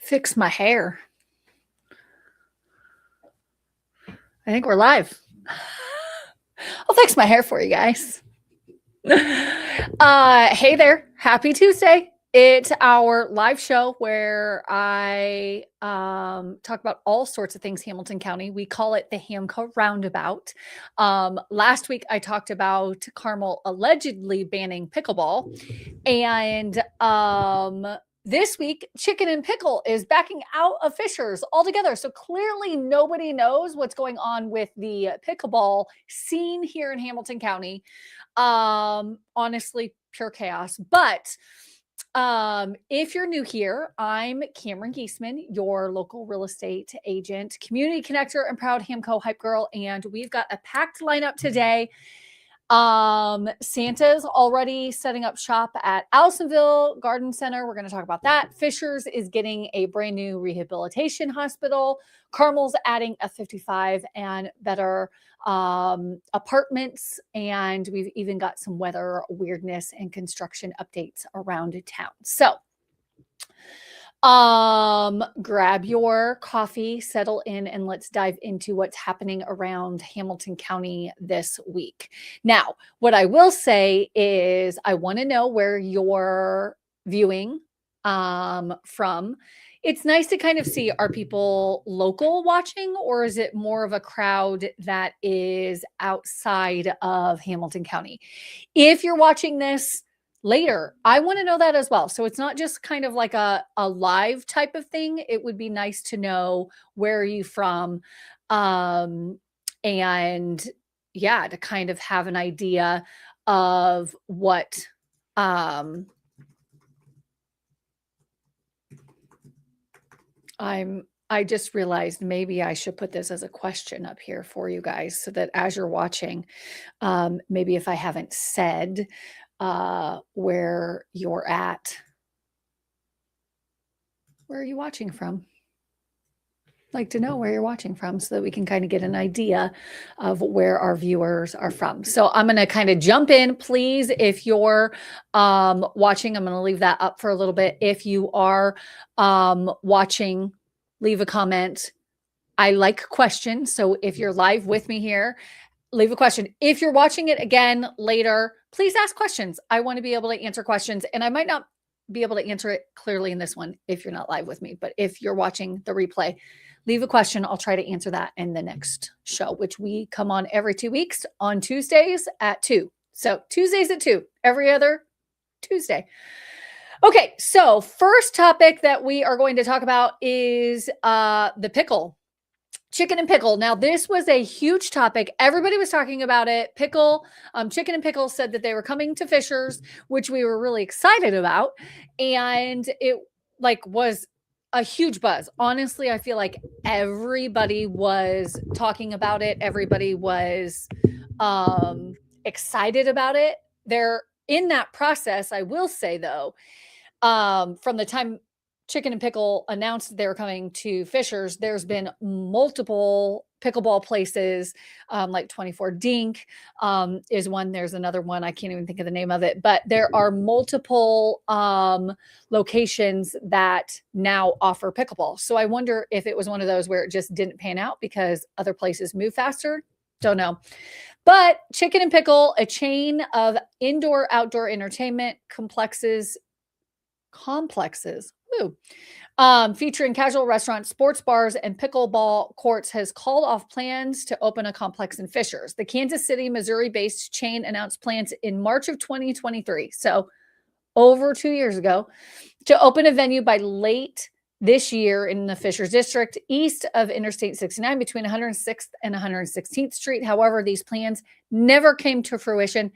fix my hair. I think we're live. I'll fix my hair for you guys. Hey there. Happy Tuesday. It's our live show where I talk about all sorts of things Hamilton County. We call it the HamCo Roundabout. Last week, I talked about Carmel allegedly banning pickleball. And this week, Chicken and Pickle is backing out of Fishers altogether. So clearly nobody knows what's going on with the pickleball scene here in Hamilton County. Honestly, pure chaos. But if you're new here, I'm Cameron Geisman, your local real estate agent, community connector, and proud HamCo hype girl. And we've got a packed lineup today. Santa's already setting up shop at Allisonville Garden Center. We're going to talk about that. Fishers is getting a brand new rehabilitation hospital. Carmel's adding a 55 and better apartments. And we've even got some weather weirdness and construction updates around town. So grab your coffee, settle in, and let's dive into what's happening around Hamilton County this week. Now, what I will say is I want to know where you're viewing from. It's nice to kind of see, are people local watching, or is it more of a crowd that is outside of Hamilton County? If you're watching this later, I want to know that as well. So it's not just kind of like a live type of thing. It would be nice to know where are you from. And yeah, to kind of have an idea of what I just realized maybe I should put this as a question up here for you guys so that as you're watching, maybe if I haven't said where you're at. Where are you watching from? I'd like to know where you're watching from so that we can kind of get an idea of where our viewers are from. So I'm going to kind of jump in, please. If you're watching, I'm going to leave that up for a little bit. If you are watching, leave a comment. I like questions. So if you're live with me here, leave a question. If you're watching it again later, please ask questions. I want to be able to answer questions, and I might not be able to answer it clearly in this one if you're not live with me, but if you're watching the replay, leave a question. I'll try to answer that in the next show, which we come on every 2 weeks on Tuesdays at 2. So Tuesdays at 2, every other Tuesday. Okay, so first topic that we are going to talk about is the pickle. Chicken and Pickle. Now, this was a huge topic. Everybody was talking about it. Chicken and Pickle said that they were coming to Fishers, which we were really excited about. And it was a huge buzz. Honestly, I feel like everybody was talking about it. Everybody was excited about it. They're in that process. I will say though, from the time Chicken and Pickle announced they were coming to Fishers, there's been multiple pickleball places, like 24 Dink is one. There's another one. I can't even think of the name of it, but there are multiple locations that now offer pickleball. So I wonder if it was one of those where it just didn't pan out because other places move faster. Don't know. But Chicken and Pickle, a chain of indoor-outdoor entertainment complexes, featuring casual restaurants, sports bars, and pickleball courts, has called off plans to open a complex in Fishers. The Kansas City, Missouri-based chain announced plans in March of 2023, so over 2 years ago, to open a venue by late this year in the Fishers district, east of Interstate 69, between 106th and 116th Street. However, these plans never came to fruition.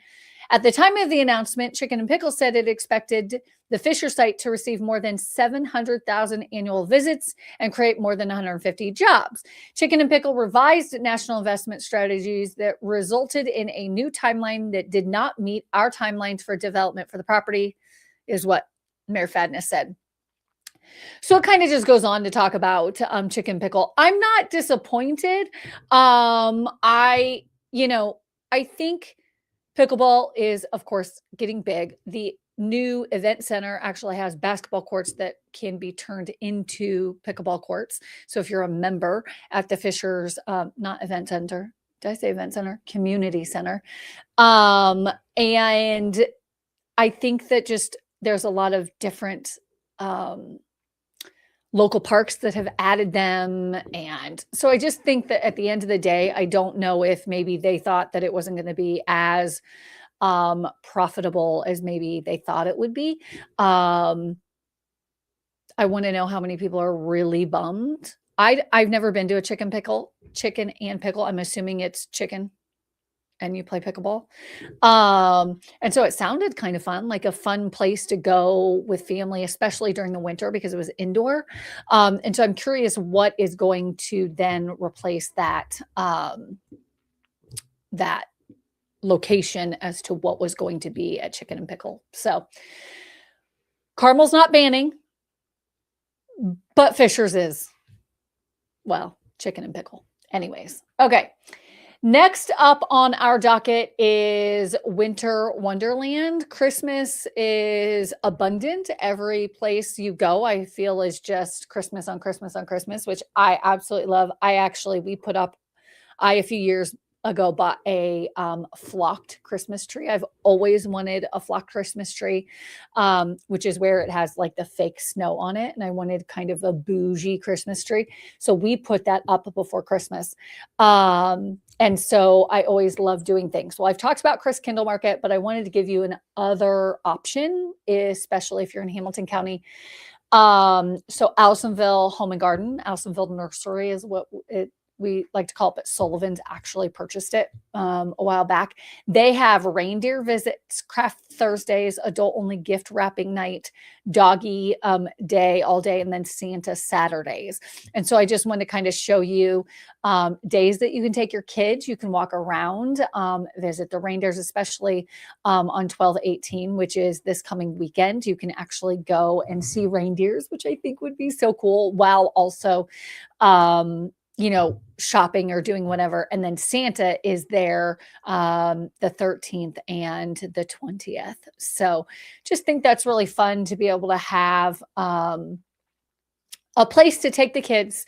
At the time of the announcement, Chicken and Pickle said it expected the Fisher site to receive more than 700,000 annual visits and create more than 150 jobs. Chicken and Pickle revised national investment strategies that resulted in a new timeline that did not meet our timelines for development for the property, is what Mayor Fadness said. So it kind of just goes on to talk about Chicken Pickle. I'm not disappointed. I think pickleball is, of course, getting big. The new event center actually has basketball courts that can be turned into pickleball courts. So if you're a member at the Fishers, not event center, did I say event center? Community center. And I think that just there's a lot of different local parks that have added them. And so I just think that at the end of the day, I don't know if maybe they thought that it wasn't going to be as profitable as maybe they thought it would be. I want to know how many people are really bummed. I've never been to a chicken and pickle. I'm assuming it's chicken and you play pickleball. And so it sounded kind of fun, like a fun place to go with family, especially during the winter because it was indoor. And so I'm curious what is going to then replace that, that location as to what was going to be at Chicken and Pickle. So Carmel's not banning, but Fisher's is. Well, Chicken and Pickle. Anyways, okay. Next up on our docket is Winter Wonderland. Christmas is abundant. Every place you go, I feel, is just Christmas on Christmas on Christmas, which I absolutely love. I a few years ago bought a flocked Christmas tree. I've always wanted a flocked Christmas tree, which is where it has like the fake snow on it. And I wanted kind of a bougie Christmas tree. So we put that up before Christmas. And so I always love doing things. Well, I've talked about Chris Kindle Market, but I wanted to give you an other option, especially if you're in Hamilton County. So Allisonville Home and Garden, Allisonville Nursery is what we like to call it, but Sullivan's actually purchased it a while back. They have reindeer visits, craft Thursdays, adult only gift wrapping night, doggy day all day, and then Santa Saturdays. And so I just want to kind of show you days that you can take your kids. You can walk around, visit the reindeers, especially on 12/18, which is this coming weekend. You can actually go and see reindeers, which I think would be so cool, while also shopping or doing whatever. And then Santa is there the 13th and the 20th. So just think that's really fun to be able to have a place to take the kids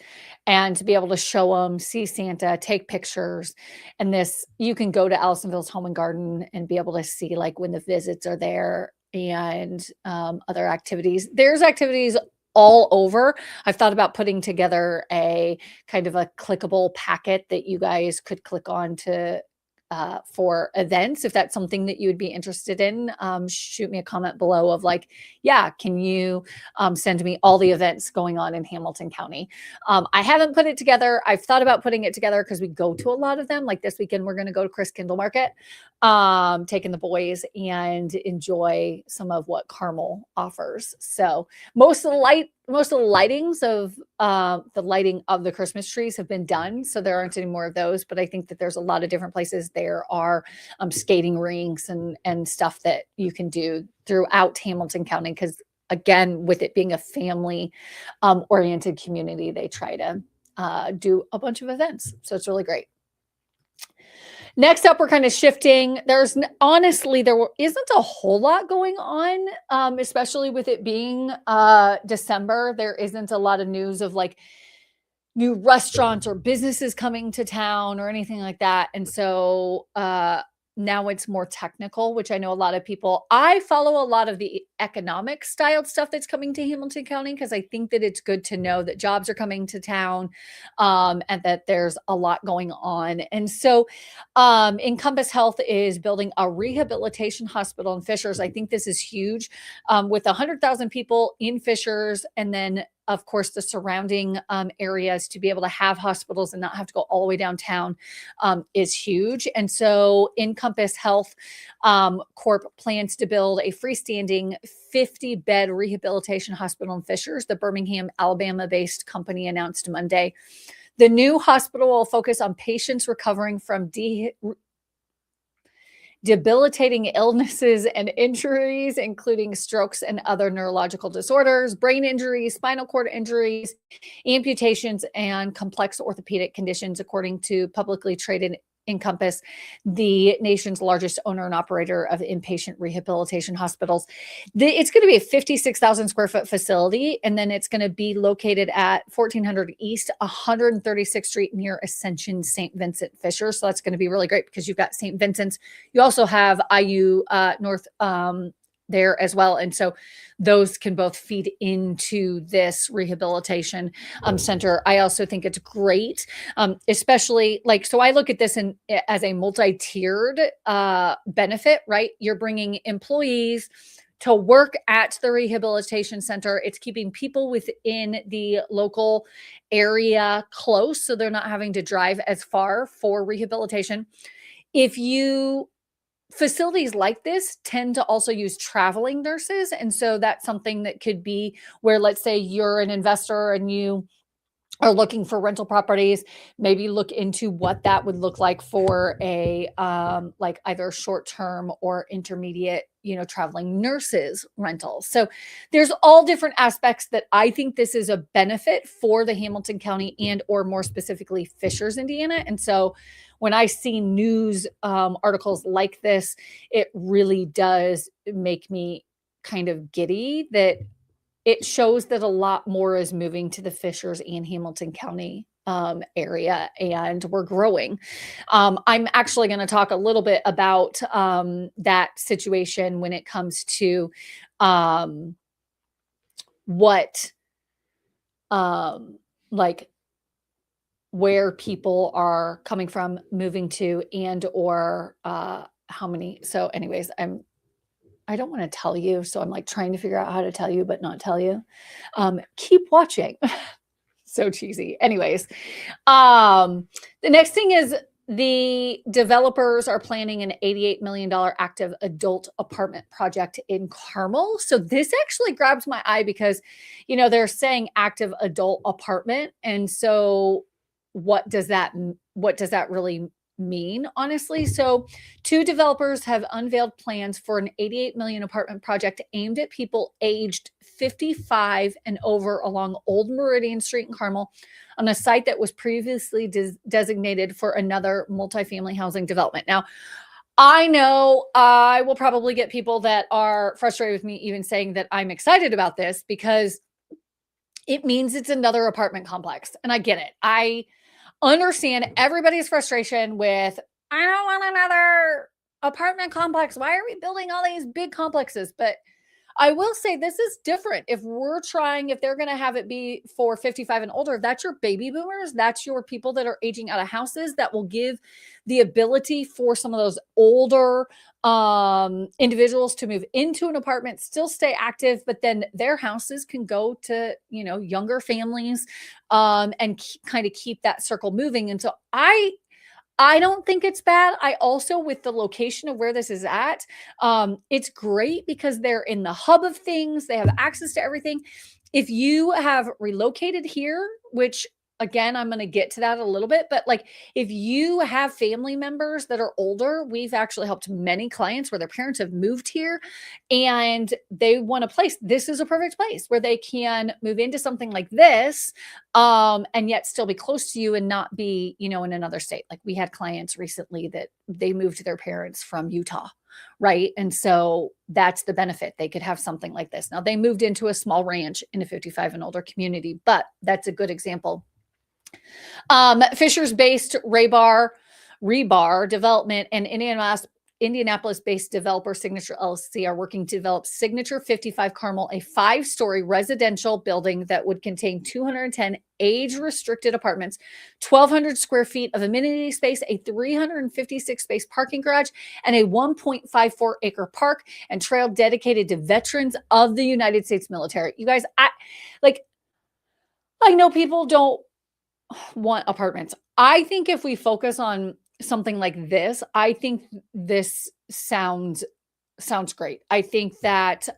and to be able to show them, see Santa, take pictures. And this, you can go to Allisonville's Home and Garden and be able to see like when the visits are there and other activities. There's activities all over. I've thought about putting together a kind of a clickable packet that you guys could click on to for events. If that's something that you would be interested in, shoot me a comment below of like, yeah, can you send me all the events going on in Hamilton County? I haven't put it together. I've thought about putting it together because we go to a lot of them. Like this weekend, we're going to go to Chris Kindle Market, taking the boys and enjoy some of what Carmel offers. So most of the lightings of the lighting of the Christmas trees have been done. So there aren't any more of those, but I think that there's a lot of different places. There are skating rinks and stuff that you can do throughout Hamilton County. Because again, with it being a family oriented community, they try to do a bunch of events. So it's really great. Next up, we're kind of shifting. There's honestly, there isn't a whole lot going on, especially with it being December. There isn't a lot of news of like new restaurants or businesses coming to town or anything like that. And so now it's more technical, which I know a lot of people, I follow a lot of the economic styled stuff that's coming to Hamilton County because I think that it's good to know that jobs are coming to town and that there's a lot going on. And so Encompass Health is building a rehabilitation hospital in Fishers. I think this is huge with 100,000 people in Fishers, and then of course, the surrounding areas to be able to have hospitals and not have to go all the way downtown is huge. And so Encompass Health Corp plans to build a freestanding 50-bed rehabilitation hospital in Fishers. The Birmingham, Alabama-based company announced Monday. The new hospital will focus on patients recovering from debilitating illnesses and injuries, including strokes and other neurological disorders, brain injuries, spinal cord injuries, amputations, and complex orthopedic conditions, according to publicly traded encompass the nation's largest owner and operator of inpatient rehabilitation hospitals. It's going to be a 56,000 square foot facility, and then it's going to be located at 1400 East 136th Street near Ascension St. Vincent Fisher. So that's going to be really great because you've got St. Vincent's. You also have IU North there as well. And so those can both feed into this rehabilitation center. I also think it's great, especially like, so I look at this as a multi-tiered benefit, right? You're bringing employees to work at the rehabilitation center. It's keeping people within the local area close, so they're not having to drive as far for rehabilitation. Facilities like this tend to also use traveling nurses. And so that's something that could be where, let's say you're an investor and you are looking for rental properties, maybe look into what that would look like for a like either short-term or intermediate, traveling nurses rentals. So there's all different aspects that I think this is a benefit for the Hamilton County and or more specifically Fishers, Indiana. And so when I see news articles like this, it really does make me kind of giddy that it shows that a lot more is moving to the Fishers and Hamilton County area, and we're growing. I'm actually going to talk a little bit about that situation when it comes to like where people are coming from, moving to, and or how many. So anyways, I don't want to tell you. So I'm like trying to figure out how to tell you, but not tell you. Keep watching. So cheesy. Anyways, the next thing is the developers are planning an $88 million active adult apartment project in Carmel. So this actually grabs my eye because, they're saying active adult apartment. And so what does that really mean, honestly? So two developers have unveiled plans for an $88 million apartment project aimed at people aged 55 and over along Old Meridian Street in Carmel on a site that was previously designated for another multifamily housing development. Now, I know I will probably get people that are frustrated with me even saying that I'm excited about this because it means it's another apartment complex. And I get it. I understand everybody's frustration with, I don't want another apartment complex. Why are we building all these big complexes? But I will say this is different. If they're going to have it be for 55 and older, that's your baby boomers. That's your people that are aging out of houses. That will give the ability for some of those older individuals to move into an apartment, still stay active, but then their houses can go to, younger families and kind of keep that circle moving. And so I don't think it's bad. I also, with the location of where this is at, it's great because they're in the hub of things. They have access to everything. If you have relocated here, which again, I'm going to get to that a little bit, but like if you have family members that are older, we've actually helped many clients where their parents have moved here and they want a place. This is a perfect place where they can move into something like this and yet still be close to you and not be, in another state. Like we had clients recently that they moved their parents from Utah. Right. And so that's the benefit. They could have something like this. Now they moved into a small ranch in a 55 and older community, but that's a good example. Fishers-based Rebar Development and Indianapolis-based developer Signature LLC are working to develop Signature 55 Carmel, a 5-story residential building that would contain 210 age-restricted apartments, 1,200 square feet of amenity space, a 356-space parking garage, and a 1.54-acre park and trail dedicated to veterans of the United States military. You guys, I know people don't want apartments. I think if we focus on something like this, I think this sounds great. I think that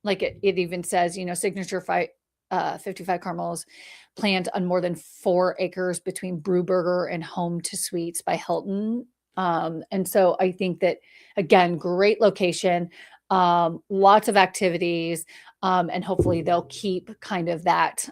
like it even says, Signature 55 Carmel is planned on more than 4 acres between Brewburger and Home to Suites by Hilton. And so I think that, again, great location, lots of activities, and hopefully they'll keep kind of that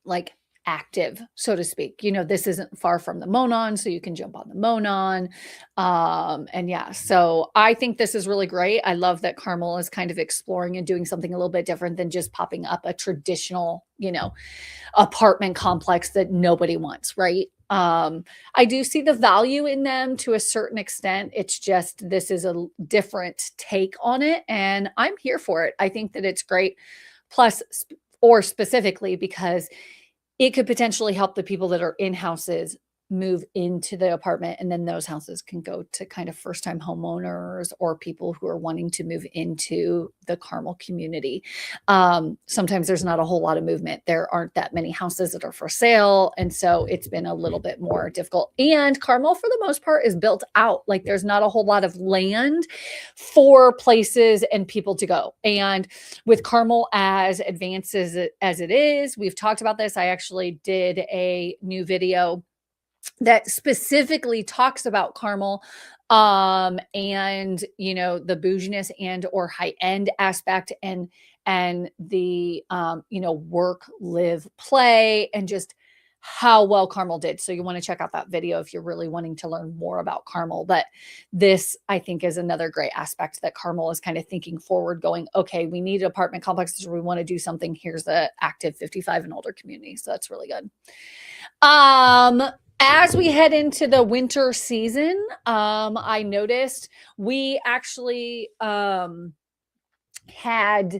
like active, so to speak. This isn't far from the Monon, so you can jump on the Monon. And yeah, so I think this is really great. I love that Carmel is kind of exploring and doing something a little bit different than just popping up a traditional, apartment complex that nobody wants, right? I do see the value in them to a certain extent. It's just this is a different take on it, and I'm here for it. I think that it's great. Plus, or specifically because it could potentially help the people that are in houses move into the apartment, and then those houses can go to kind of first-time homeowners or people who are wanting to move into the Carmel community. Sometimes there's not a whole lot of movement. There aren't that many houses that are for sale, and so it's been a little bit more difficult. And Carmel, for the most part, is built out. Like there's not a whole lot of land for places and people to go. And with Carmel as advanced as it is, we've talked about this. I actually did a new video that specifically talks about Carmel, and the bouginess and or high end aspect, and the work, live, play, and just how well Carmel did. So you want to check out that video if you're really wanting to learn more about Carmel. But this, I think, is another great aspect that Carmel is kind of thinking forward, going, okay, we need apartment complexes, or we want to do something. Here's the active 55 and older community. So that's really good. As we head into the winter season, I noticed we actually had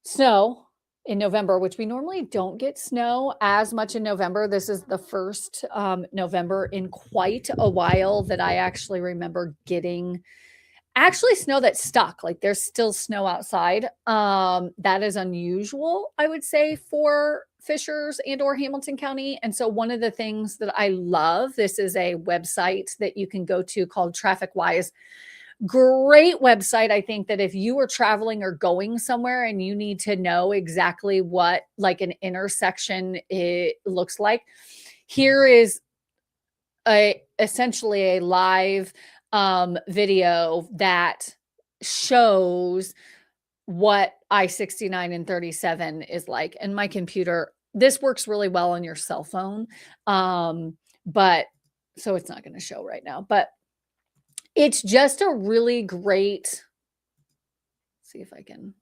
snow in November, which we normally don't get snow as much in November. This is the first November in quite a while that I actually remember getting actually snow that stuck. Like there's still snow outside. That is unusual, I would say, for Fishers and or Hamilton County. And so one of the things that I love, this is a website that you can go to called TrafficWise. Great website. I think that if you are traveling or going somewhere and you need to know exactly what like an intersection it looks like, here is essentially a live video that shows what I-69 and 37 is like. And my computer, this works really well on your cell phone. But so it's not going to show right now, but it's just a really great, see if I can,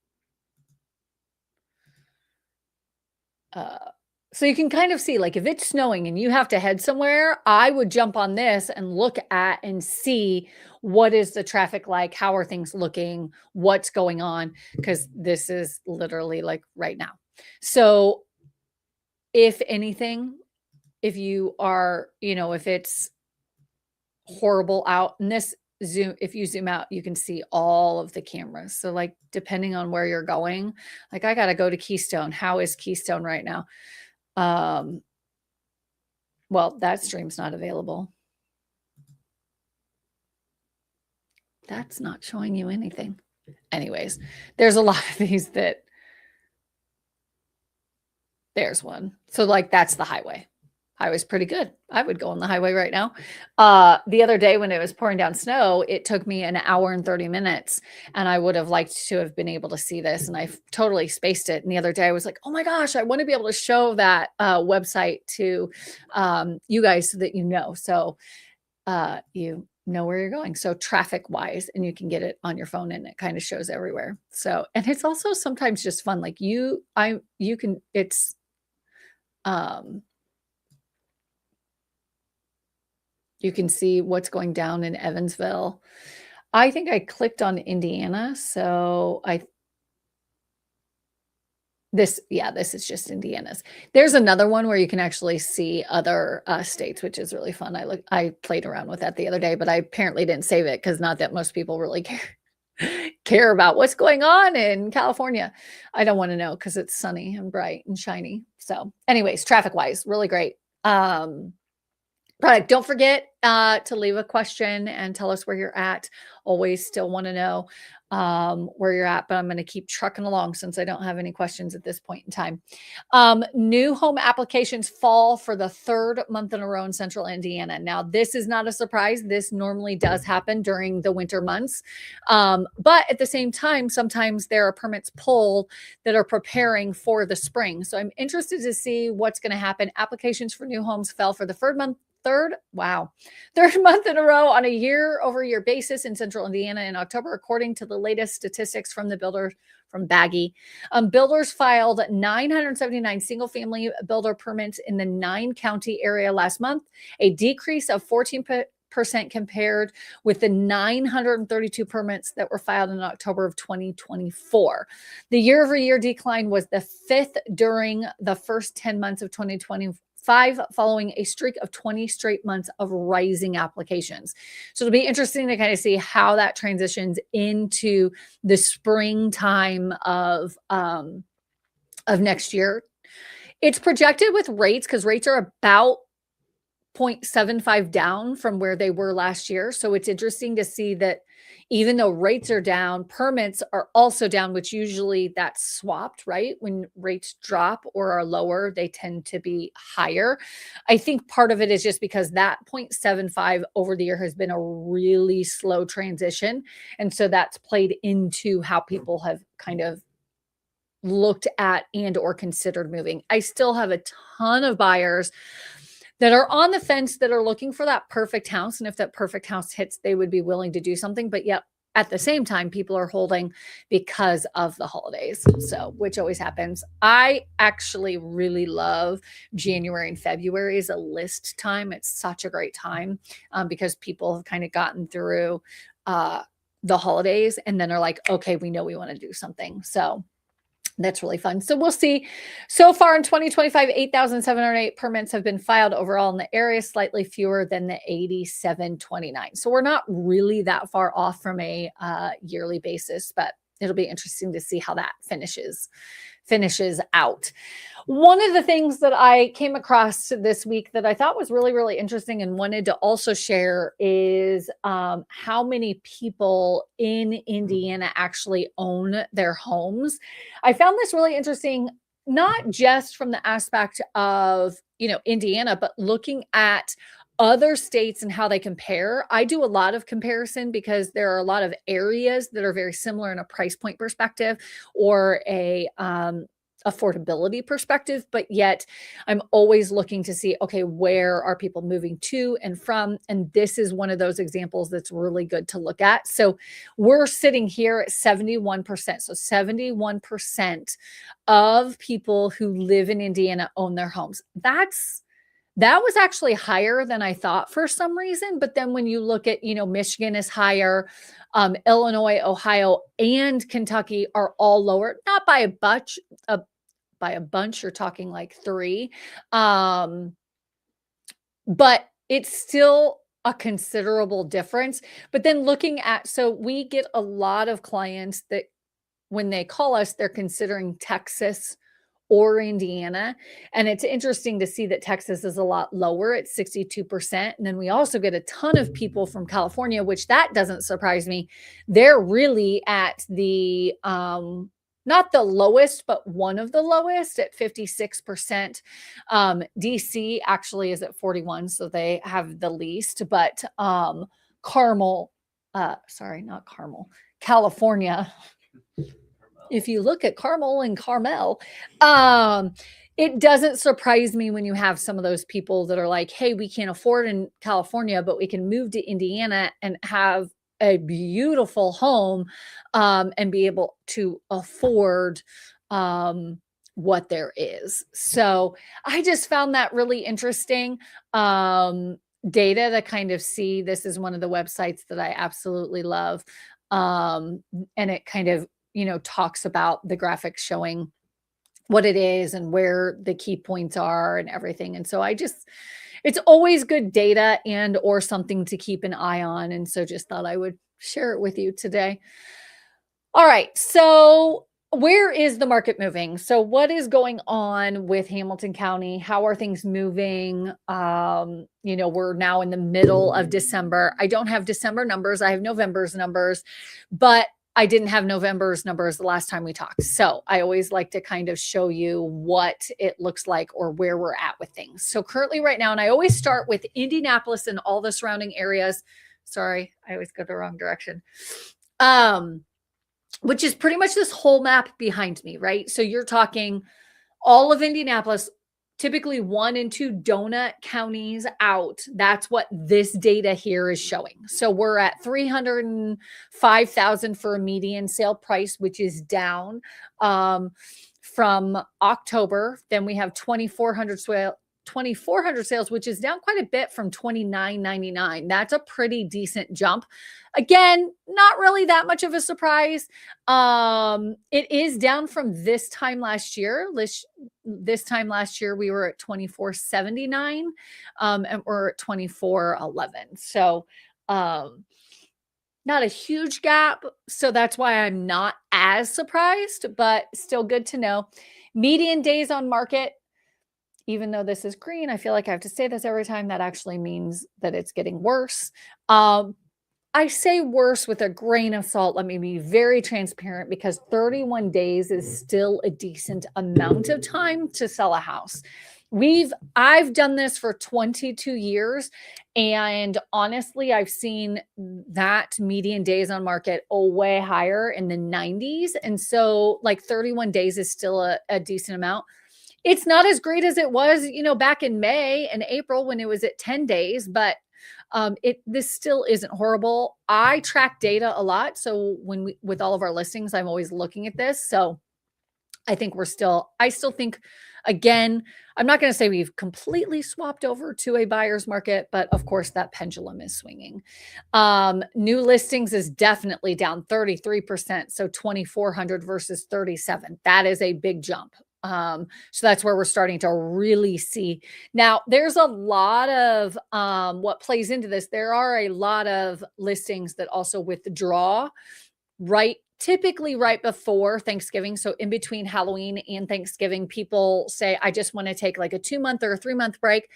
so you can kind of see, like if it's snowing and you have to head somewhere, I would jump on this and look at and see what is the traffic like, how are things looking, what's going on, because this is literally like right now. So if anything, if you are, if it's horrible out, and this zoom, if you zoom out, you can see all of the cameras. So like depending on where you're going, like I got to go to Keystone. How is Keystone right now? Well, that stream's not available. That's not showing you anything. Anyways, there's a lot of these that there's one. So like that's the highway. Highway's pretty good. I would go on the highway right now. The other day when it was pouring down snow, it took me an hour and 30 minutes, and I would have liked to have been able to see this, and I totally spaced it. And the other day I was like, oh my gosh, I want to be able to show that website to you guys so that you know. So you know where you're going. So TrafficWise, and you can get it on your phone, and it kind of shows everywhere. So, and it's also sometimes just fun. Like it's you can see what's going down in Evansville. I think I clicked on Indiana. So this is just Indiana's. There's another one where you can actually see other states, which is really fun. I played around with that the other day, but I apparently didn't save it because not that most people really care about what's going on in California. I don't want to know because it's sunny and bright and shiny. So anyways, TrafficWise, really great. product. Don't forget to leave a question and tell us where you're at. Always still want to know where you're at, but I'm going to keep trucking along since I don't have any questions at this point in time. New home applications fall for the third month in a row in central Indiana. Now, this is not a surprise. This normally does happen during the winter months. But at the same time, sometimes there are permits pulled that are preparing for the spring. So I'm interested to see what's going to happen. Applications for new homes fell for the third month in a row on a year-over-year basis in central Indiana in October, according to the latest statistics from the builder from Baggy. Builders filed 979 single-family builder permits in the 9-county area last month, a decrease of 14% compared with the 932 permits that were filed in October of 2024. The year-over-year decline was the fifth during the first 10 months of 2025, following a streak of 20 straight months of rising applications. So it'll be interesting to kind of see how that transitions into the springtime of next year. It's projected with rates, because rates are about 0.75 down from where they were last year. So it's interesting to see that even though rates are down, permits are also down, which usually that's swapped, right? When rates drop or are lower, they tend to be higher. I think part of it is just because that 0.75 over the year has been a really slow transition. And so that's played into how people have kind of looked at and or considered moving. I still have a ton of buyers that are on the fence, that are looking for that perfect house. And if that perfect house hits, they would be willing to do something. But yet at the same time, people are holding because of the holidays. So, which always happens. I actually really love January and February as a list time. It's such a great time because people have kind of gotten through the holidays and then are like, okay, we know we want to do something. So that's really fun. So we'll see. So far in 2025, 8,708 permits have been filed overall in the area, slightly fewer than the 8,729. So we're not really that far off from a yearly basis, but it'll be interesting to see how that finishes out. One of the things that I came across this week that I thought was really, really interesting and wanted to also share is how many people in Indiana actually own their homes. I found this really interesting, not just from the aspect of, Indiana, but looking at other states and how they compare. I do a lot of comparison because there are a lot of areas that are very similar in a price point perspective or a affordability perspective, but yet I'm always looking to see, okay, where are people moving to and from? And this is one of those examples that's really good to look at. So we're sitting here at 71%. So 71% of people who live in Indiana own their homes. That was actually higher than I thought for some reason. But then when you look at, Michigan is higher, Illinois, Ohio, and Kentucky are all lower, not by a bunch, you're talking like 3. But it's still a considerable difference. But then looking at, so we get a lot of clients that when they call us, they're considering Texas or Indiana. And it's interesting to see that Texas is a lot lower at 62%. And then we also get a ton of people from California, which that doesn't surprise me. They're really at the, not the lowest, but one of the lowest at 56%. DC actually is at 41. So they have the least, but Carmel, not Carmel, California. If you look at Carmel and Carmel, it doesn't surprise me when you have some of those people that are like, hey, we can't afford in California, but we can move to Indiana and have a beautiful home and be able to afford what there is. So I just found that really interesting data to kind of see. This is one of the websites that I absolutely love. And it kind of, talks about the graphics showing what it is and where the key points are and everything. And so it's always good data and or something to keep an eye on. And so just thought I would share it with you today. All right. So Where is the market moving? So what is going on with Hamilton County? How are things moving? We're now in the middle of December. I don't have December numbers. I have November's numbers, but I didn't have November's numbers the last time we talked. So I always like to kind of show you what it looks like or where we're at with things. So currently right now, and I always start with Indianapolis and all the surrounding areas. Sorry, I always go the wrong direction. Which is pretty much this whole map behind me, right? So you're talking all of Indianapolis, typically 1 and 2 donut counties out. That's what this data here is showing. So we're at 305,000 for a median sale price, which is down from October. Then we have 2,400 sales, which is down quite a bit from 2,999. That's a pretty decent jump. Again, not really that much of a surprise. It is down from this time last year. This time last year, we were at 2,479, and we're at 2,411. So, not a huge gap. So that's why I'm not as surprised, but still good to know. Median days on market, even though this is green, I feel like I have to say this every time. That actually means that it's getting worse. I say worse with a grain of salt. Let me be very transparent, because 31 days is still a decent amount of time to sell a house. I've done this for 22 years, and honestly, I've seen that median days on market way higher in the 90s. And so like 31 days is still a decent amount. It's not as great as it was, back in May and April when it was at 10 days, but this still isn't horrible. I track data a lot. So with all of our listings, I'm always looking at this. So I think I still think, again, I'm not going to say we've completely swapped over to a buyer's market, but of course that pendulum is swinging. New listings is definitely down 33%. So 2,400 versus 37. That is a big jump. So that's where we're starting to really see. Now, there's a lot of what plays into this. There are a lot of listings that also withdraw typically right before Thanksgiving. So in between Halloween and Thanksgiving, people say, I just want to take like a 2-month or a 3-month break.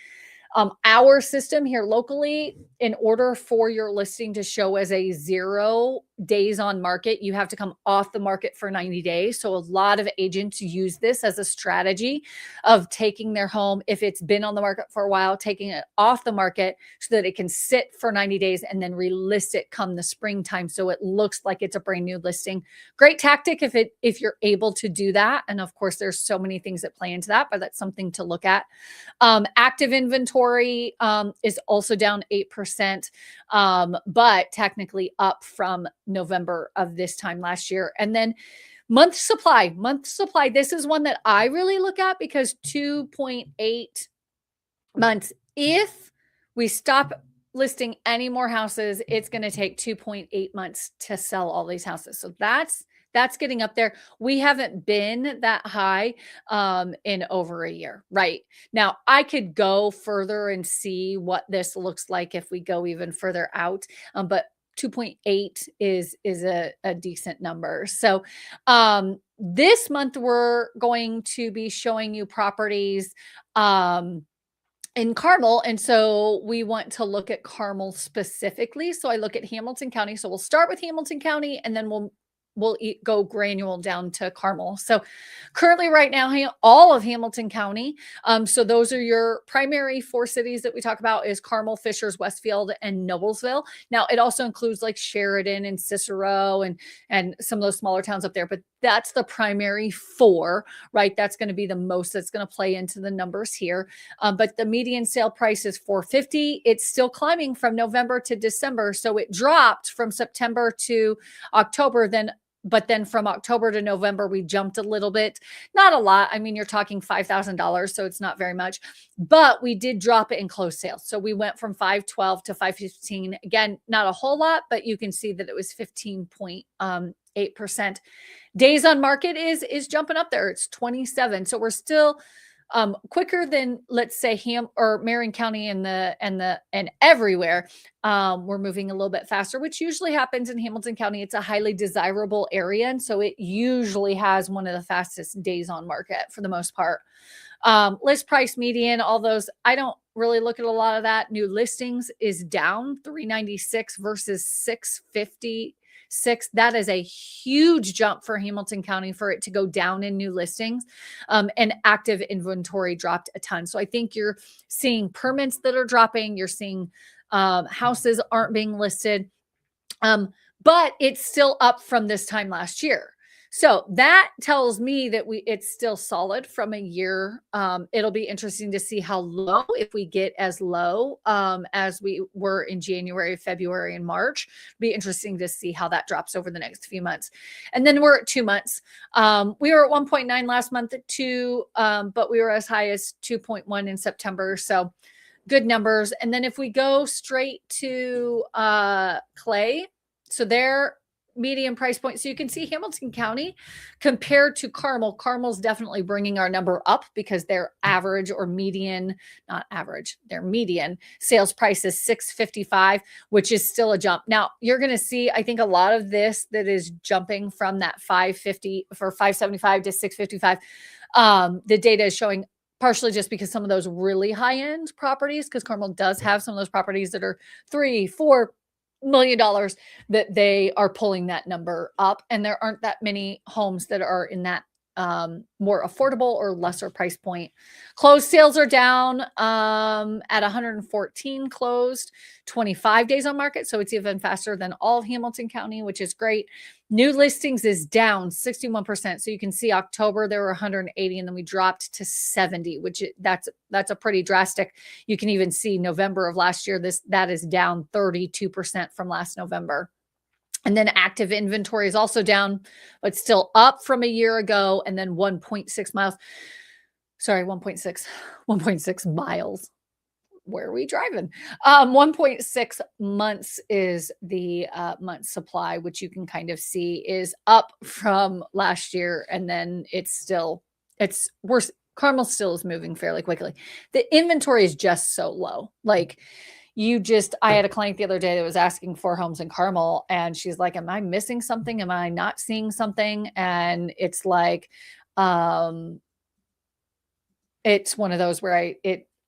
Our system here locally, in order for your listing to show as a 0 days on market, you have to come off the market for 90 days. So a lot of agents use this as a strategy of taking their home, if it's been on the market for a while, taking it off the market so that it can sit for 90 days and then relist it come the springtime. So it looks like it's a brand new listing. Great tactic if you're able to do that. And of course, there's so many things that play into that, but that's something to look at. Active inventory is also down 8%, but technically up from November of this time last year. And then month supply, this is one that I really look at, because 2.8 months, if we stop listing any more houses, it's going to take 2.8 months to sell all these houses. So that's getting up there. We haven't been that high in over a year. Right now, I could go further and see what this looks like if we go even further out. But 2.8 is a decent number. So this month, we're going to be showing you properties in Carmel. And so we want to look at Carmel specifically. So I look at Hamilton County. So we'll start with Hamilton County, and then we'll go granular down to Carmel. So currently right now, all of Hamilton County. So those are your primary 4 cities that we talk about, is Carmel, Fishers, Westfield, and Noblesville. Now it also includes like Sheridan and Cicero and some of those smaller towns up there, but that's the primary 4, right? That's going to be the most that's going to play into the numbers here. But the median sale price is $450. It's still climbing from November to December. So it dropped from September to October, but then from October to November, we jumped a little bit. Not a lot. I mean, you're talking $5,000, so it's not very much. But we did drop it in closed sales. So we went from 512 to 515. Again, not a whole lot, but you can see that it was 15.8%. Days on market is jumping up there. It's 27. So we're still quicker than, let's say, Marion County and everywhere. We're moving a little bit faster, which usually happens in Hamilton County. It's a highly desirable area, and so it usually has one of the fastest days on market for the most part. List price, median, all those. I don't really look at a lot of that. New listings is down 396 versus 656. That is a huge jump for Hamilton County for it to go down in new listings. And active inventory dropped a ton. So I think you're seeing permits that are dropping. You're seeing houses aren't being listed. But it's still up from this time last year. So that tells me that it's still solid from a year. It'll be interesting to see how low, if we get as low as we were in January, February, and March. Be interesting to see how that drops over the next few months. And then we're at 2 months. We were at 1.9 last month at 2, but we were as high as 2.1 in September. So good numbers. And then if we go straight to Clay, so they're median price point. So you can see Hamilton County compared to Carmel. Carmel's definitely bringing our number up because their average or median, not average, their median sales price is $655, which is still a jump. Now you're going to see, I think, a lot of this that is jumping from that 550 for 575 to 655. The data is showing partially just because some of those really high end properties, because Carmel does have some of those properties that are $3-4 million that they are pulling that number up, and there aren't that many homes that are in that more affordable or lesser price point. Closed sales are down at 114 closed, 25 days on market. So it's even faster than all of Hamilton County, which is great. New listings is down 61%. So you can see October there were 180 and then we dropped to 70, which that's a pretty drastic. You can even see November of last year, that is down 32% from last November. And then active inventory is also down, but still up from a year ago. And then 1.6 miles. Sorry, 1.6 miles. Where are we driving? 1.6 months is the month supply, which you can kind of see is up from last year. And then it's worse. Carmel still is moving fairly quickly. The inventory is just so low. Like, I had a client the other day that was asking for homes in Carmel, and she's like, am I missing something? Am I not seeing something? And it's like, it's one of those where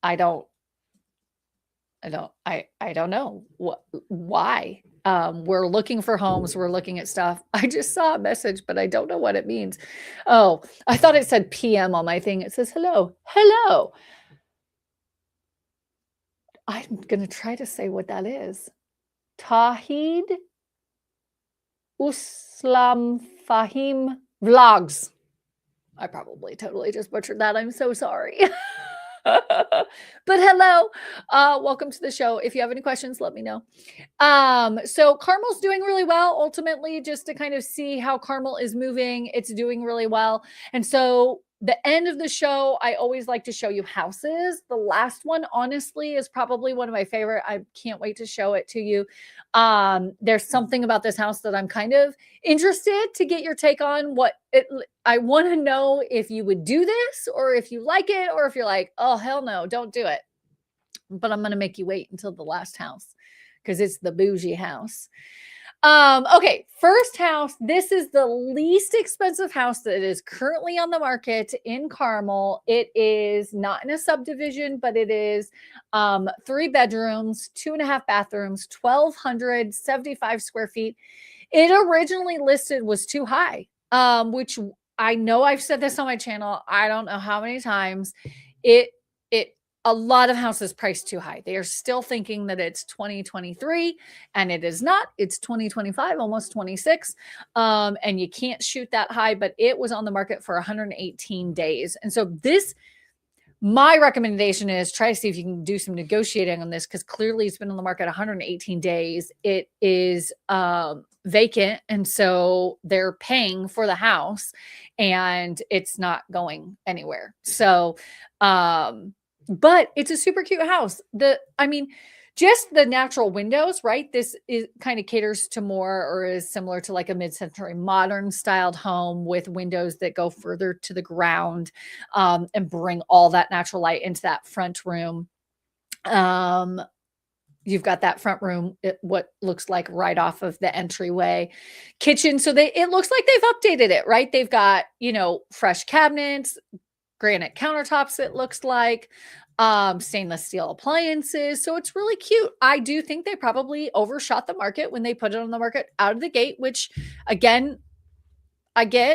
I don't know why. We're looking for homes. We're looking at stuff. I just saw a message, but I don't know what it means. Oh, I thought it said PM on my thing. It says, hello. I'm going to try to say what that is. Tawhid Uslam Fahim Vlogs. I probably totally just butchered that. I'm so sorry. But hello, welcome to the show. If you have any questions, let me know. So Carmel's doing really well. Ultimately, just to kind of see how Carmel is moving, it's doing really well. And so the end of the show, I always like to show you houses. The last one, honestly, is probably one of my favorite. I can't wait to show it to you. There's something about this house that I'm kind of interested to get your take on. I want to know if you would do this, or if you like it, or if you're like, oh, hell no, don't do it. But I'm going to make you wait until the last house because it's the bougie house. Okay, first house. This is the least expensive house that is currently on the market in Carmel. It is not in a subdivision, but it is 3 bedrooms, 2.5 bathrooms, 1,275 square feet. It originally listed was too high, which I know I've said this on my channel. I don't know how many times. A lot of houses priced too high. They are still thinking that it's 2023, and it is not. It's 2025, almost 26. And you can't shoot that high, but it was on the market for 118 days. And so my recommendation is try to see if you can do some negotiating on this, because clearly it's been on the market 118 days. It is vacant, and so they're paying for the house, and it's not going anywhere. So, but it's a super cute house. just the natural windows, right? This is kind of caters to more or is similar to like a mid-century modern styled home with windows that go further to the ground and bring all that natural light into that front room. You've got that front room, what looks like right off of the entryway kitchen. So it looks like they've updated it, right? They've got, fresh cabinets, granite countertops, it looks like, stainless steel appliances. So it's really cute. I do think they probably overshot the market when they put it on the market out of the gate, which again, I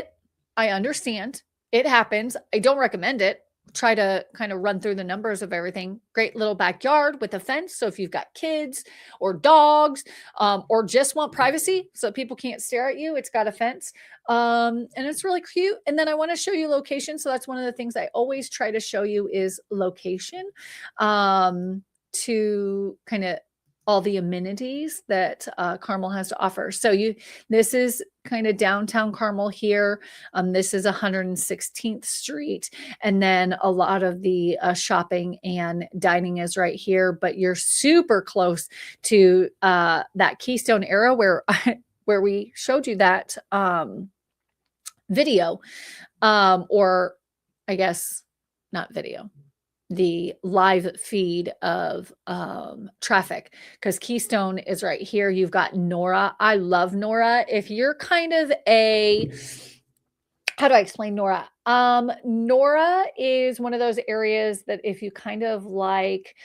understand. It happens. I don't recommend it. Try to kind of run through the numbers of everything. Great little backyard with a fence. So if you've got kids or dogs, or just want privacy so people can't stare at you, it's got a fence. And it's really cute. And then I want to show you location. So that's one of the things I always try to show you is location, to kind of all the amenities that Carmel has to offer. So this is kind of downtown Carmel here. This is 116th Street. And then a lot of the shopping and dining is right here, but you're super close to that Keystone era where we showed you that video, or I guess not video, the live feed of traffic, because Keystone is right here. You've got Nora. I love Nora. If you're kind of how do I explain Nora? Nora is one of those areas that if you kind of like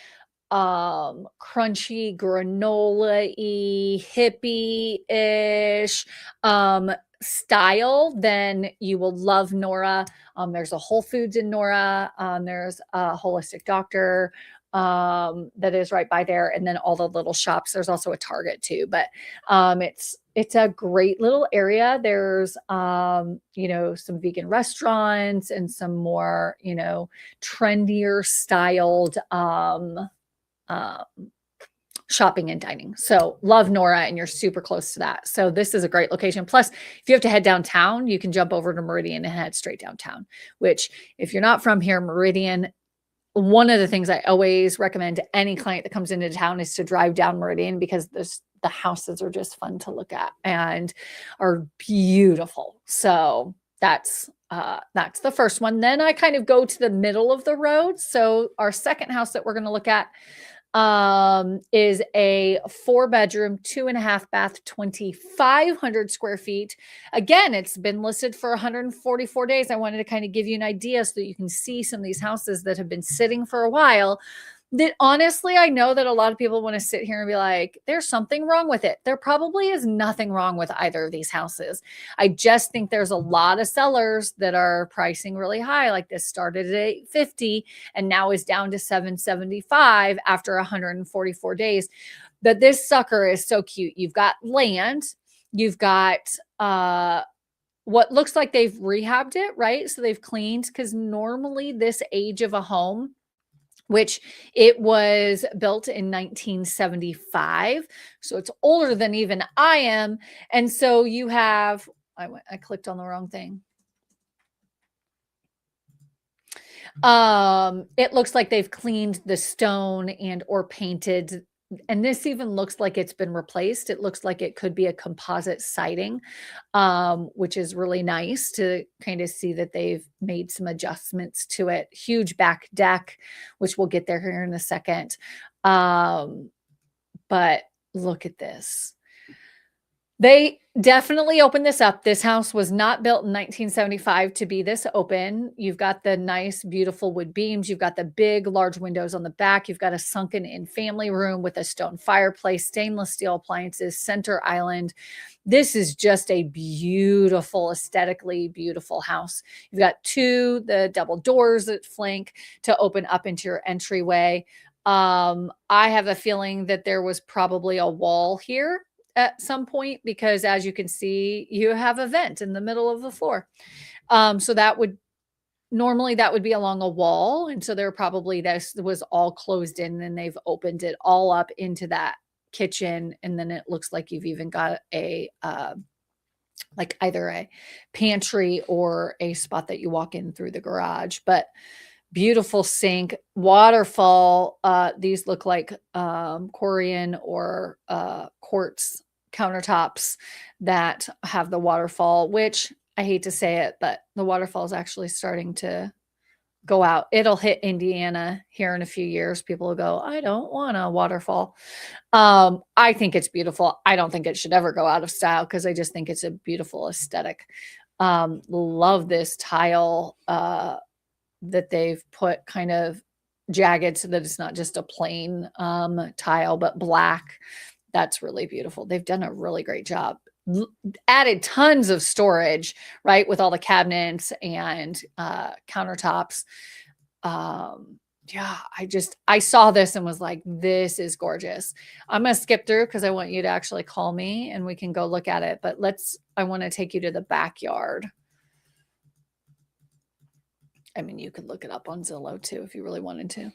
crunchy, granola-y, hippie-ish style, then you will love Nora. There's a Whole Foods in Nora. There's a holistic doctor that is right by there, and then all the little shops. There's also a Target too, but it's a great little area. There's some vegan restaurants and some more trendier styled shopping and dining. So love Nora, and you're super close to that. So this is a great location. Plus, if you have to head downtown, you can jump over to Meridian and head straight downtown, which if you're not from here, Meridian, one of the things I always recommend to any client that comes into town is to drive down Meridian, because the houses are just fun to look at and are beautiful. So that's the first one. Then I kind of go to the middle of the road. So our second house that we're going to look at is a 4-bedroom, 2.5 bath, 2,500 square feet. Again, it's been listed for 144 days. I wanted to kind of give you an idea so that you can see some of these houses that have been sitting for a while. That honestly, I know that a lot of people want to sit here and be like, there's something wrong with it. There probably is nothing wrong with either of these houses. I just think there's a lot of sellers that are pricing really high. Like this started at $850 and now is down to $775 after 144 days. But this sucker is so cute. You've got land, you've got what looks like they've rehabbed it, right? So they've cleaned, because normally this age of a home, which it was built in 1975. So it's older than even I am. And so you have, I clicked on the wrong thing. It looks like they've cleaned the stone and or painted. And this even looks like it's been replaced. It looks like it could be a composite siding, which is really nice to kind of see that they've made some adjustments to it. Huge back deck, which we'll get there here in a second. But look at this. They definitely opened this up. This house was not built in 1975 to be this open. You've got the nice, beautiful wood beams. You've got the big, large windows on the back. You've got a sunken-in family room with a stone fireplace, stainless steel appliances, center island. This is just a beautiful, aesthetically beautiful house. You've got the double doors that flank to open up into your entryway. I have a feeling that there was probably a wall here at some point, because as you can see, you have a vent in the middle of the floor. So that would be along a wall. And so this was all closed in, and they've opened it all up into that kitchen. And then it looks like you've even got a, like either a pantry or a spot that you walk in through the garage. But beautiful sink, waterfall. These look like Corian or quartz countertops that have the waterfall, which I hate to say it, but the waterfall is actually starting to go out. It'll hit Indiana here in a few years. People will go, I don't want a waterfall. I think it's beautiful. I don't think it should ever go out of style because I just think it's a beautiful aesthetic. Love this tile that they've put kind of jagged so that it's not just a plain tile, but black. That's really beautiful. They've done a really great job. Added tons of storage, right, with all the cabinets and countertops. Yeah, I saw this and was like, this is gorgeous. I'm going to skip through because I want you to actually call me and we can go look at it. But I want to take you to the backyard. I mean, you could look it up on Zillow too if you really wanted to.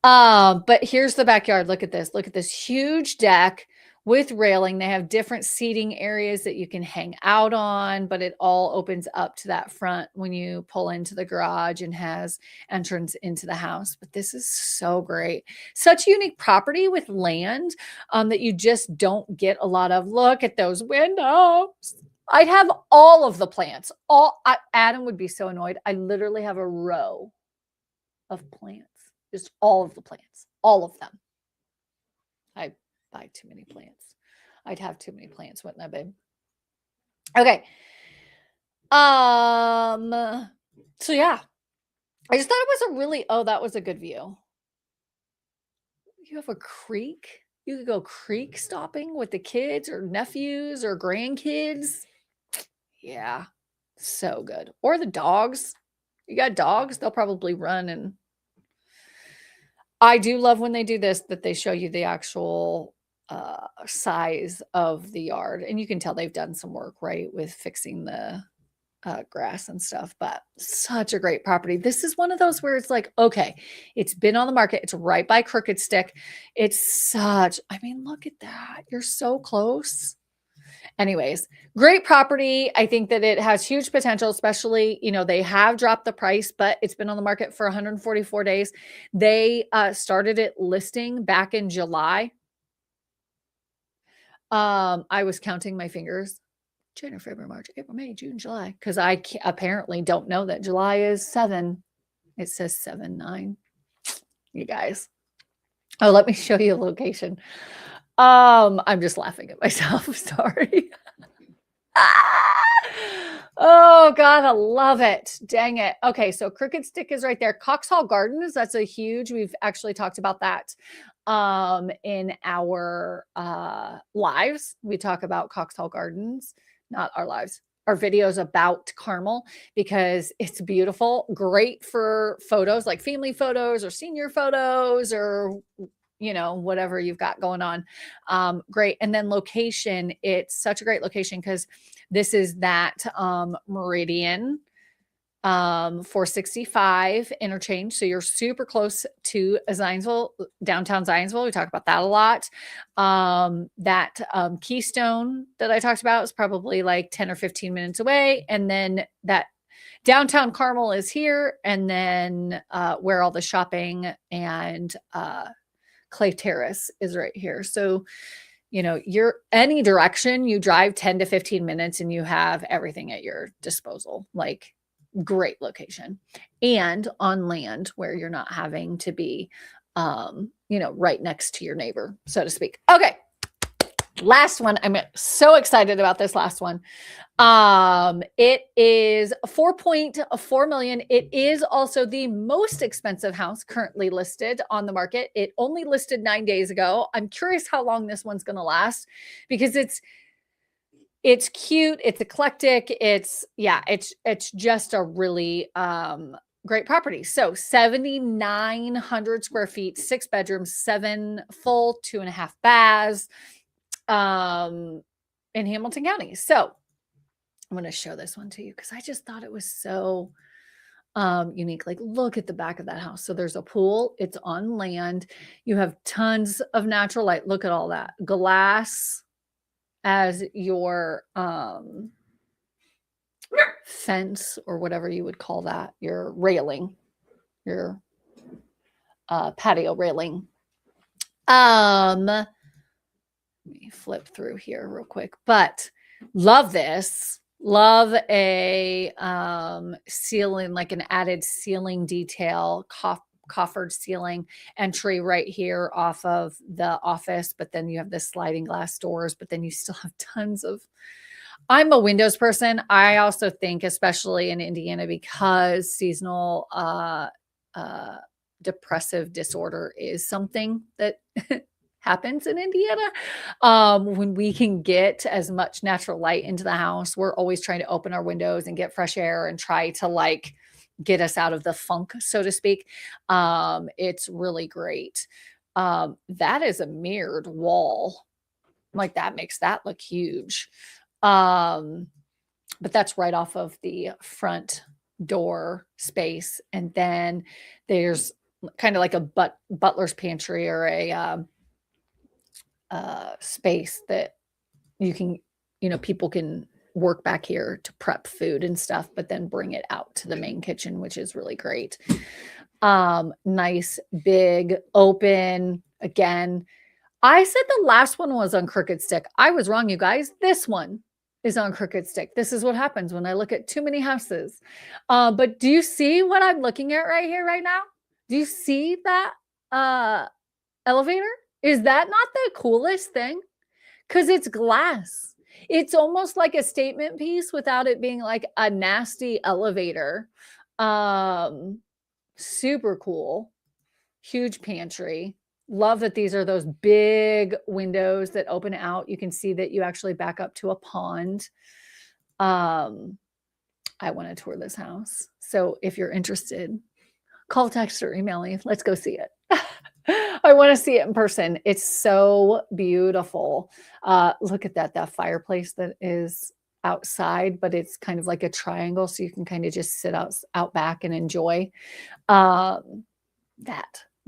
But here's the backyard. Look at this. Look at this huge deck with railing. They have different seating areas that you can hang out on, but it all opens up to that front when you pull into the garage and has entrance into the house. But this is so great. Such a unique property with land that you just don't get a lot of. Look at those windows. I'd have all of the plants. Adam would be so annoyed. I literally have a row of plants. Just all of the plants. All of them. I buy too many plants. I'd have too many plants, wouldn't I, babe? Okay. So yeah. I just thought it was that was a good view. You have a creek. You could go creek stopping with the kids or nephews or grandkids. Yeah, so good. Or the dogs. You got dogs, they'll probably run. And I do love when they do this, that they show you the actual size of the yard. And you can tell they've done some work, right, with fixing the grass and stuff. But such a great property. This is one of those where it's like, okay, it's been on the market. It's right by Crooked Stick. I mean, look at that. You're so close. Anyways, great property. I think that it has huge potential, especially, they have dropped the price, but it's been on the market for 144 days. They started it listing back in July. I was counting my fingers. January, February, March, April, May, June, July, because I apparently don't know that July is 7. It says 7/9. You guys. Oh, let me show you a location. I'm just laughing at myself. Sorry. Oh God, I love it. Dang it. Okay, so Crooked Stick is right there. Cox Hall Gardens, we've actually talked about that in our lives. We talk about Cox Hall Gardens, not our lives, our videos about Carmel, because it's beautiful, great for photos, like family photos or senior photos or whatever you've got going on. Great. And then location, it's such a great location because this is that Meridian 465 interchange. So you're super close to Zionsville, downtown Zionsville. We talk about that a lot. That Keystone that I talked about is probably like 10 or 15 minutes away. And then that downtown Carmel is here. And then where all the shopping and Clay Terrace is right here. So, you're any direction you drive 10 to 15 minutes and you have everything at your disposal. Like, great location and on land where you're not having to be, right next to your neighbor, so to speak. Okay. Last one. I'm so excited about this last one. It is 4.4 million. It is also the most expensive house currently listed on the market. It only listed 9 days ago. I'm curious how long this one's going to last because it's cute. It's eclectic. It's just a really, great property. So 7,900 square feet, 6 bedrooms, 7 full, 2.5 baths. In Hamilton County. So I'm going to show this one to you because I just thought it was so unique. Like, look at the back of that house. So there's a pool. It's on land. You have tons of natural light. Look at all that glass as your fence or whatever you would call that, your railing. your patio railing. Let me flip through here real quick, but love this. Love a ceiling, like an added ceiling detail, coffered ceiling entry right here off of the office. But then you have the sliding glass doors, but then you still have tons of, I'm a windows person. I also think, especially in Indiana, because seasonal depressive disorder is something that happens in Indiana. When we can get as much natural light into the house, we're always trying to open our windows and get fresh air and try to like get us out of the funk, so to speak. It's really great. That is a mirrored wall. Like that makes that look huge. But that's right off of the front door space. And then there's kind of like a butler's pantry or a space that you can, people can work back here to prep food and stuff, but then bring it out to the main kitchen, which is really great. Nice, big, open. Again, I said the last one was on crooked stick. I was wrong, you guys. This one is on crooked stick. This is what happens when I look at too many houses. But do you see what I'm looking at right here, right now? Do you see that elevator? Is that not the coolest thing? Because it's glass. It's almost like a statement piece without it being like a nasty elevator. Super cool. Huge pantry. Love that these are those big windows that open out. You can see that you actually back up to a pond. I want to tour this house. So if you're interested, call, text, or email me. Let's go see it. I want to see it in person. It's so beautiful. Look at that fireplace that is outside, but it's kind of like a triangle. So you can kind of just sit out back and enjoy that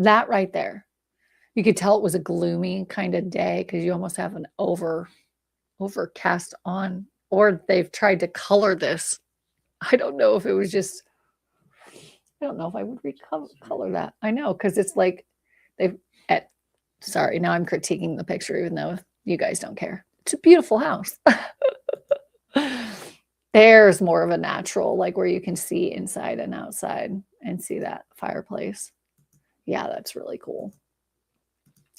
right there. You could tell it was a gloomy kind of day because you almost have an overcast on, or they've tried to color this. I don't know if it was just, I don't know if I would recolor that. I know, because it's like sorry, now I'm critiquing the picture, even though you guys don't care. It's a beautiful house. There's more of a natural, like where you can see inside and outside and see that fireplace. Yeah, that's really cool.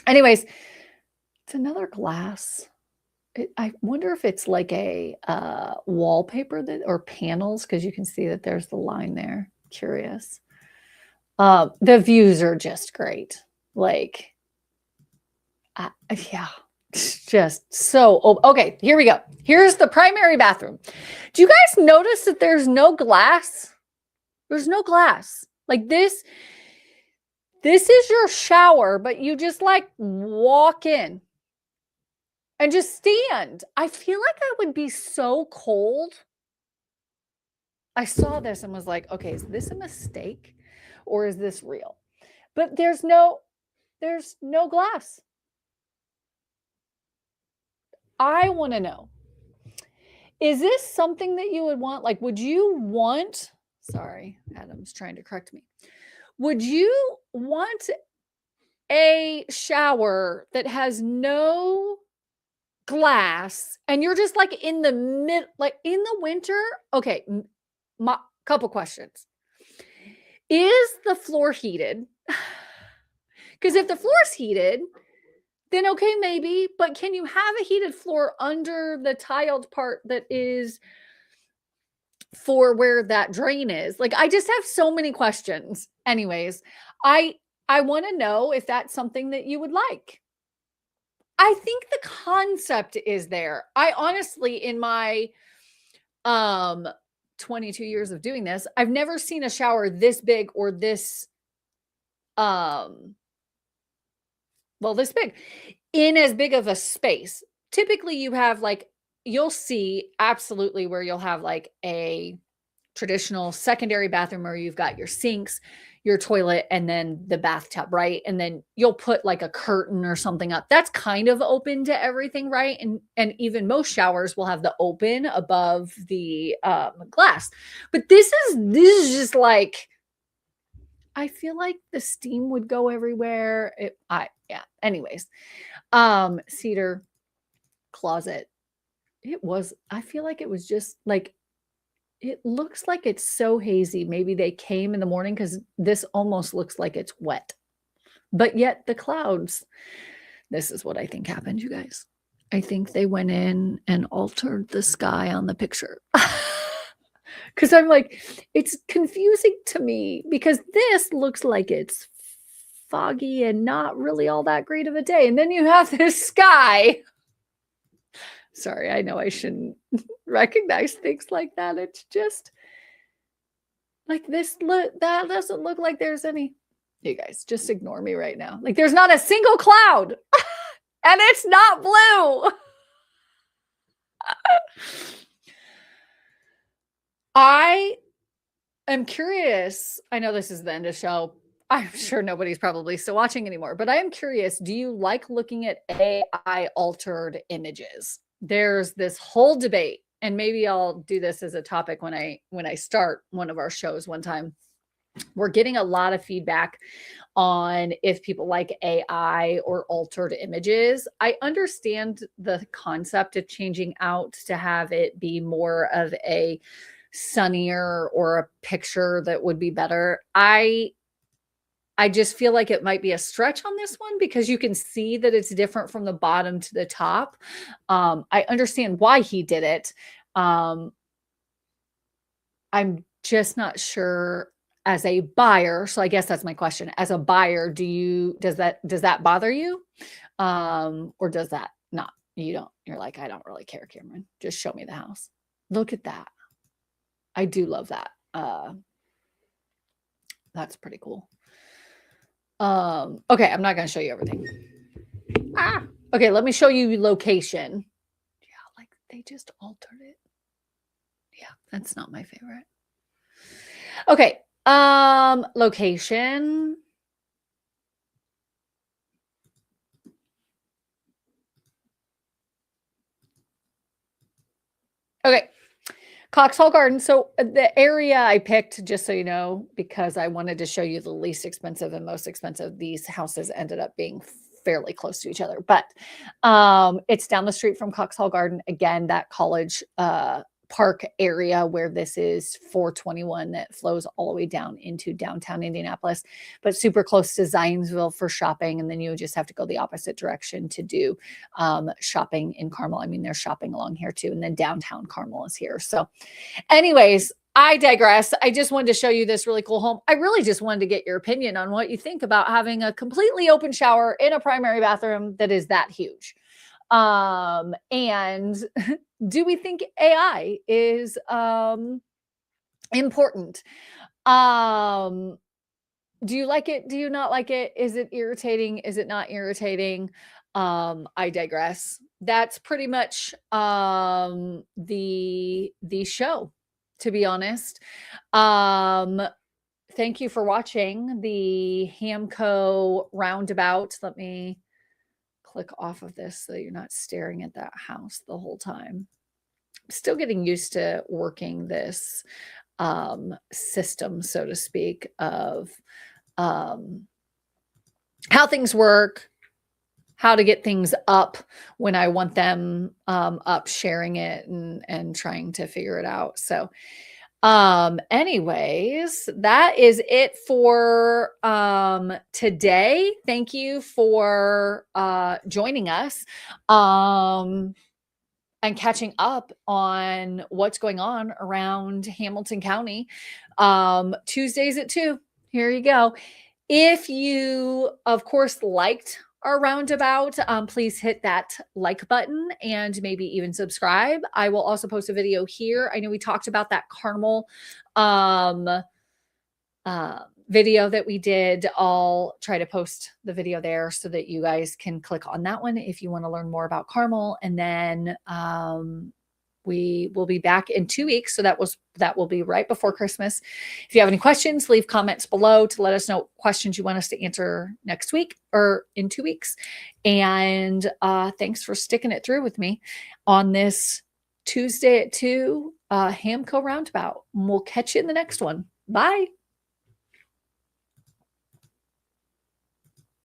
Anyways, it's another glass. I wonder if it's like a wallpaper or panels, because you can see that there's the line there. Curious. The views are just great. Like, yeah, just so, okay, here we go. Here's the primary bathroom. Do you guys notice that there's no glass? There's no glass. Like this is your shower, but you just like walk in and just stand. I feel like I would be so cold. I saw this and was like, okay, is this a mistake or is this real? But there's no glass. I want to know, is this something that you would want? Like, would you want, sorry, Adam's trying to correct me. Would you want a shower that has no glass and you're just like in the like in the winter? Okay, couple questions. Is the floor heated? Because if the floor's heated, then okay, maybe, but can you have a heated floor under the tiled part that is for where that drain is? Like, I just have so many questions. Anyways, I want to know if that's something that you would like. I think the concept is there. I honestly, in my 22 years of doing this, I've never seen a shower this big or this this big in as big of a space. Typically you have like, you'll see absolutely where you'll have like a traditional secondary bathroom where you've got your sinks, your toilet, and then the bathtub, right? And then you'll put like a curtain or something up. That's kind of open to everything, right? And even most showers will have the open above the glass. But this is just like, I feel like the steam would go everywhere. Yeah. Anyways, cedar closet. I feel like it was just like, it looks like it's so hazy. Maybe they came in the morning because this almost looks like it's wet, but yet the clouds. This is what I think happened, you guys. I think they went in and altered the sky on the picture. Because I'm like, it's confusing to me because this looks like it's foggy and not really all that great of a day. And then you have this sky. Sorry, I know I shouldn't recognize things like that. It's just like that doesn't look like there's any. You guys, just ignore me right now. Like there's not a single cloud and it's not blue. I am curious. I know this is the end of the show. I'm sure nobody's probably still watching anymore, but I am curious. Do you like looking at AI altered images? There's this whole debate, and maybe I'll do this as a topic when I start one of our shows one time. We're getting a lot of feedback on if people like AI or altered images. I understand the concept of changing out to have it be more of a sunnier or a picture that would be better. I just feel like it might be a stretch on this one because you can see that it's different from the bottom to the top. I understand why he did it. I'm just not sure as a buyer. So I guess that's my question. As a buyer, does that bother you? Or does that not? You're like, I don't really care, Cameron. Just show me the house. Look at that. I do love that. That's pretty cool. Okay, I'm not going to show you everything. Okay, let me show you location. Yeah, like they just altered it. Yeah, that's not my favorite. Okay, location. Okay. Coxhall Garden. So the area I picked, just so you know, because I wanted to show you the least expensive and most expensive, these houses ended up being fairly close to each other. But it's down the street from Coxhall Garden. Again, that college park area where this is 421 that flows all the way down into downtown Indianapolis, but super close to Zionsville for shopping. And then you just have to go the opposite direction to do shopping in Carmel. I mean, there's shopping along here too. And then downtown Carmel is here. So anyways, I digress. I just wanted to show you this really cool home. I really just wanted to get your opinion on what you think about having a completely open shower in a primary bathroom that is that huge. And do we think AI is important? Do you like it? Do you not like it? Is it irritating? Is it not irritating? I digress. That's pretty much the show, to be honest. Thank you for watching the HamCo roundabout. Let me click off of this so you're not staring at that house the whole time. I'm still getting used to working this system, so to speak, of how things work, how to get things up when I want them up, sharing it and trying to figure it out. So anyways, that is it for today. Thank you for joining us and catching up on what's going on around Hamilton County. Tuesdays at 2. Here you go. If you, of course, liked our roundabout, please hit that like button and maybe even subscribe. I will also post a video here. I know we talked about that Carmel video that we did. I'll try to post the video there so that you guys can click on that one if you want to learn more about Carmel. And then we will be back in 2 weeks. So that will be right before Christmas. If you have any questions, leave comments below to let us know what questions you want us to answer next week or in 2 weeks. And thanks for sticking it through with me on this Tuesday at 2 HamCo roundabout. We'll catch you in the next one. Bye.